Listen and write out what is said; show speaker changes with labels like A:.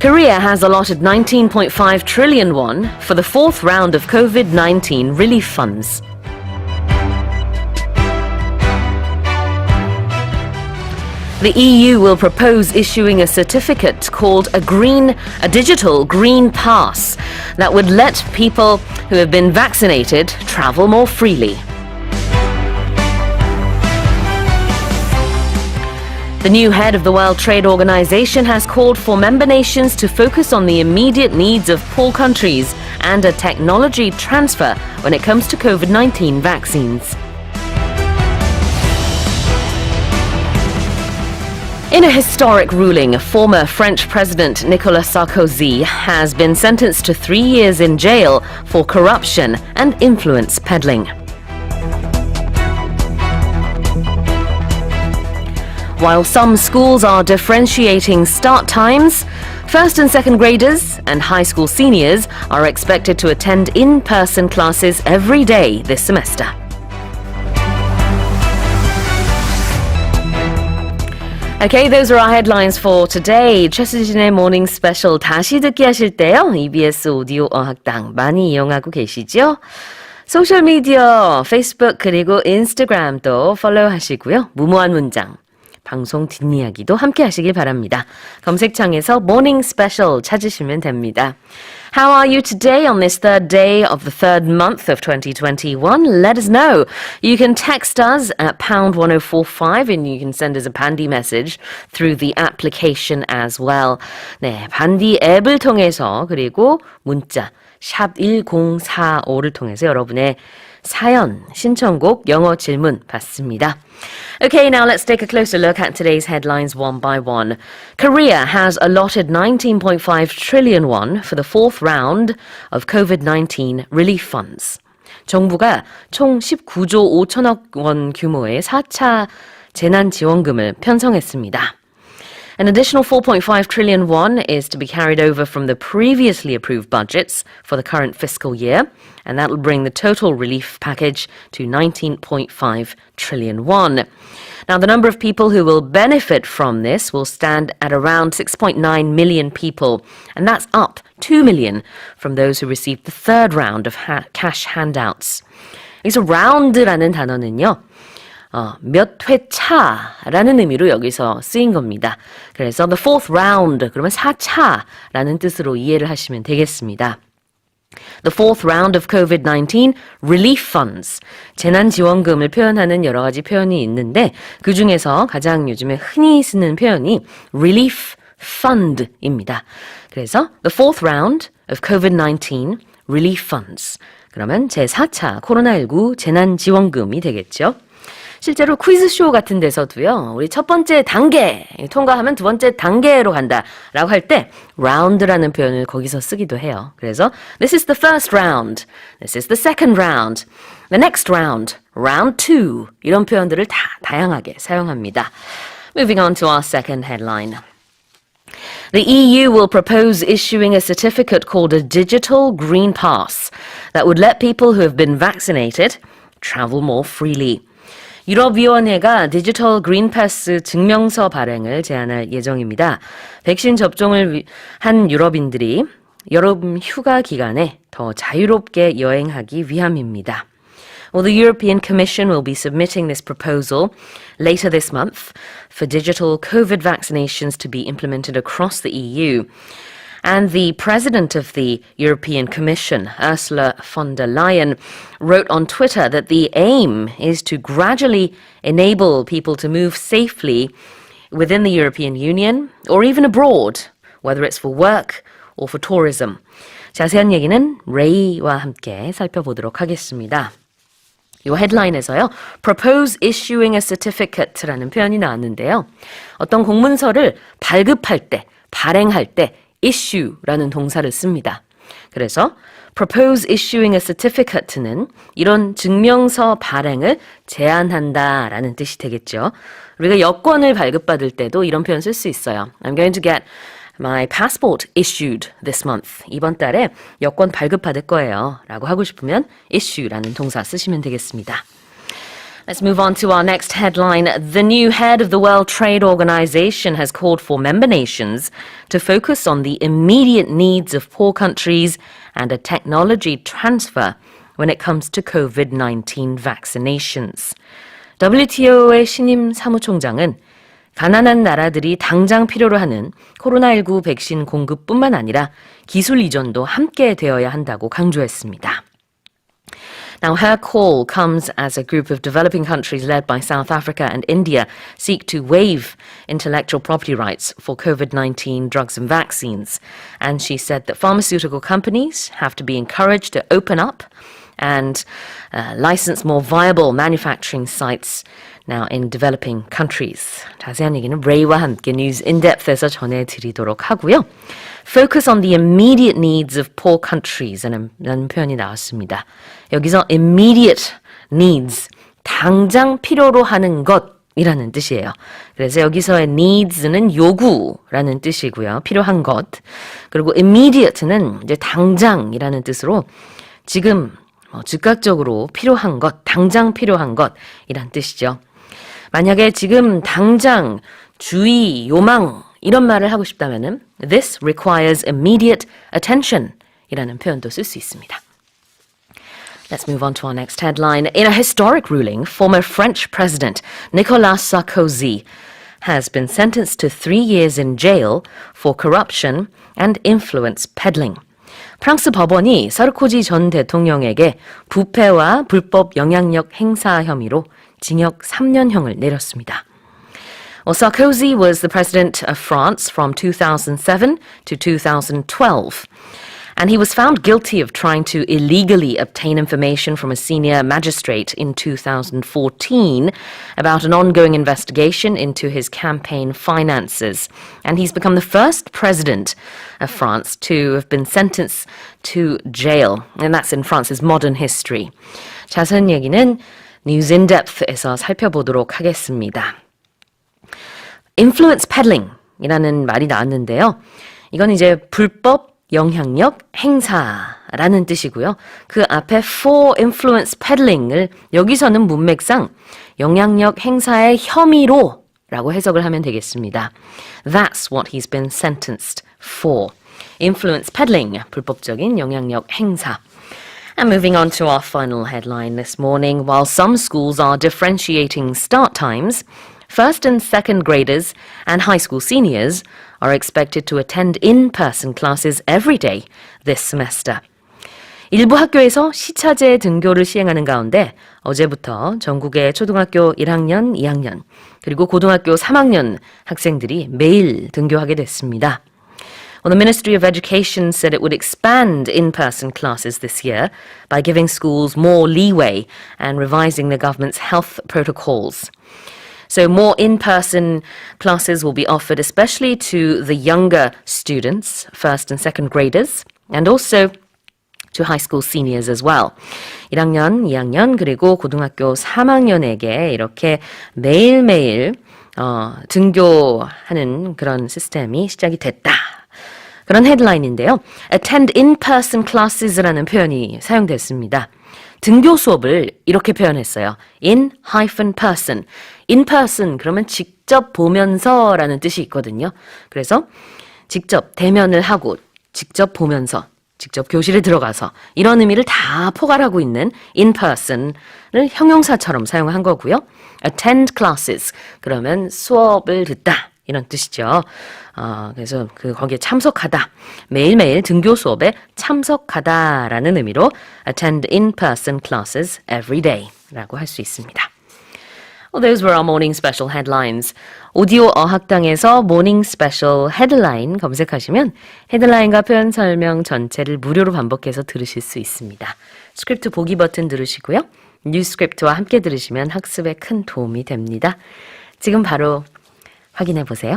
A: Korea has allotted 19.5 trillion won for the fourth round of COVID-19 relief funds. The EU will propose issuing a certificate called a digital green pass that would let people who have been vaccinated travel more freely. The new head of the World Trade Organization has called for member nations to focus on the immediate needs of poor countries and a technology transfer when it comes to COVID-19 vaccines. In a historic ruling, former French President Nicolas Sarkozy has been sentenced to 3 years in jail for corruption and influence peddling. While some schools are differentiating start times, first and second graders and high school seniors are expected to attend in-person classes every day this semester. Okay, those are our headlines for today. 최수진의 Morning Special 다시 듣기 하실 때요. EBS 오디오 어학당 많이 이용하고 계시죠? 소셜미디어, 페이스북 그리고 인스타그램도 팔로우 하시고요. 무모한 문장, 방송 뒷이야기도 함께 하시길 바랍니다. 검색창에서 Morning Special 찾으시면 됩니다. How are you today on this third day of the third month of 2021? Let us know. You can text us at pound 1045 and you can send us a Pandy message through the application as well. 네, 반디 앱을 통해서 그리고 문자 샵 1045를 통해서 여러분의 사연, 신청곡, 영어 질문 받습니다. Okay, now let's take a closer look at today's headlines one by one. Korea has allotted 19.5 trillion won for the fourth round of COVID-19 relief funds. 정부가 총 19조 5천억 원 규모의 4차 재난지원금을 편성했습니다. An additional 4.5 trillion won is to be carried over from the previously approved budgets for the current fiscal year, and that will bring the total relief package to 19.5 trillion won. Now, the number of people who will benefit from this will stand at around 6.9 million people, and that's up 2 million from those who received the third round of cash handouts. 여기서 round라는 단어는요, 몇 회 차라는 의미로 여기서 쓰인 겁니다. 그래서 the fourth round, 그러면 4차라는 뜻으로 이해를 하시면 되겠습니다. The fourth round of COVID-19 relief funds, 재난지원금을 표현하는 여러 가지 표현이 있는데 그 중에서 가장 요즘에 흔히 쓰는 표현이 relief fund입니다. 그래서 the fourth round of COVID-19 relief funds, 그러면 제4차 코로나19 재난지원금이 되겠죠. 실제로 퀴즈쇼 같은 데서도요. 우리 첫 번째 단계 통과하면 두 번째 단계로 간다라고 할 때 round라는 표현을 거기서 쓰기도 해요. 그래서 this is the first round, this is the second round, the next round, round 2 이런 표현들을 다 다양하게 사용합니다. Moving on to our second headline. The EU will propose issuing a certificate called a digital green pass that would let people who have been vaccinated travel more freely. 유럽위원회가 디지털 그린패스 증명서 발행을 제안할 예정입니다. 백신 접종을 한 유럽인들이 여름휴가 기간에 더 자유롭게 여행하기 위함입니다. Well, the European Commission will be submitting this proposal later this month for digital COVID vaccinations to be implemented across the EU. And the president of the European Commission, Ursula von der Leyen, wrote on Twitter that the aim is to gradually enable people to move safely within the European Union or even abroad, whether it's for work or for tourism. 자세한 얘기는 레이와 함께 살펴보도록 하겠습니다. 이 헤드라인에서요. propose issuing a certificate라는 표현이 나왔는데요. 어떤 공문서를 발급할 때, 발행할 때 issue라는 동사를 씁니다. 그래서 propose issuing a certificate는 이런 증명서 발행을 제안한다라는 뜻이 되겠죠. 우리가 여권을 발급받을 때도 이런 표현 쓸 수 있어요. I'm going to get my passport issued this month. 이번 달에 여권 발급받을 거예요. 라고 하고 싶으면 issue라는 동사 쓰시면 되겠습니다. Let's move on to our next headline. The new head of the World Trade Organization has called for member nations to focus on the immediate needs of poor countries and a technology transfer when it comes to COVID-19 vaccinations. WTO의 신임 사무총장은 가난한 나라들이 당장 필요로 하는 코로나19 백신 공급뿐만 아니라 기술 이전도 함께 되어야 한다고 강조했습니다. Now, her call comes as a group of developing countries led by South Africa and India seek to waive intellectual property rights for COVID-19 drugs and vaccines. And she said that pharmaceutical companies have to be encouraged to open up and license more viable manufacturing sites now in developing countries. 자세한 얘기는 레이와 함께 News in Depth에서 전해드리도록 하고요. Focus on the immediate needs of poor countries 라는 표현이 나왔습니다. 여기서 immediate needs, 당장 필요로 하는 것이라는 뜻이에요. 그래서 여기서의 needs는 요구라는 뜻이고요. 필요한 것. 그리고 immediate는 이제 당장이라는 뜻으로 지금 즉각적으로 필요한 것, 당장 필요한 것이란 뜻이죠. 만약에 지금 당장 주의, 요망 이런 말을 하고 싶다면은 This requires immediate attention 이라는 표현도 쓸 수 있습니다. Let's move on to our next headline. In a historic ruling, former French President Nicolas Sarkozy has been sentenced to 3 years in jail for corruption and influence peddling. 프랑스 법원이 사르코지 전 대통령에게 부패와 불법 영향력 행사 혐의로 징역 3년형을 내렸습니다. Well, Sarkozy was the president of France from 2007 to 2012. And he was found guilty of trying to illegally obtain information from a senior magistrate in 2014 about an ongoing investigation into his campaign finances. And he's become the first president of France to have been sentenced to jail. And that's in France's modern history. 자세한 얘기는 News in Depth에서 살펴보도록 하겠습니다. Influence peddling 이라는 말이 나왔는데요. 이건 이제 불법 영향력 행사라는 뜻이고요. 그 앞에 for influence peddling을 여기서는 문맥상 영향력 행사의 혐의로 라고 해석을 하면 되겠습니다. That's what he's been sentenced for. Influence peddling, 불법적인 영향력 행사. And moving on to our final headline this morning, while some schools are differentiating start times, first and second graders and high school seniors are expected to attend in-person classes every day this semester. 일부 학교에서 시차제 등교를 시행하는 가운데 어제부터 전국의 초등학교 1학년, 2학년, 그리고 고등학교 3학년 학생들이 매일 등교하게 됐습니다. Well, the Ministry of Education said it would expand in-person classes this year by giving schools more leeway and revising the government's health protocols. So more in-person classes will be offered especially to the younger students, first and second graders, and also to high school seniors as well. 1학년, 2학년, 그리고 고등학교 3학년에게 이렇게 매일매일 등교하는 그런 시스템이 시작이 됐다. 그런 헤드라인인데요. Attend in-person classes라는 표현이 사용됐습니다. 등교 수업을 이렇게 표현했어요. in-person. in-person 그러면 직접 보면서라는 뜻이 있거든요. 그래서 직접 대면을 하고 직접 보면서 직접 교실에 들어가서 이런 의미를 다 포괄하고 있는 in-person을 형용사처럼 사용한 거고요. attend classes 그러면 수업을 듣다 이런 뜻이죠. 그래서 거기에 참석하다. 매일매일 등교 수업에 참석하다라는 의미로 attend in-person classes every day 라고 할 수 있습니다. Well, those were our morning special headlines. 오디오 어학당에서 morning special headline 검색하시면 헤드라인과 표현 설명 전체를 무료로 반복해서 들으실 수 있습니다. 스크립트 보기 버튼 누르시고요. 뉴스 스크립트와 함께 들으시면 학습에 큰 도움이 됩니다. 지금 바로 확인해 보세요.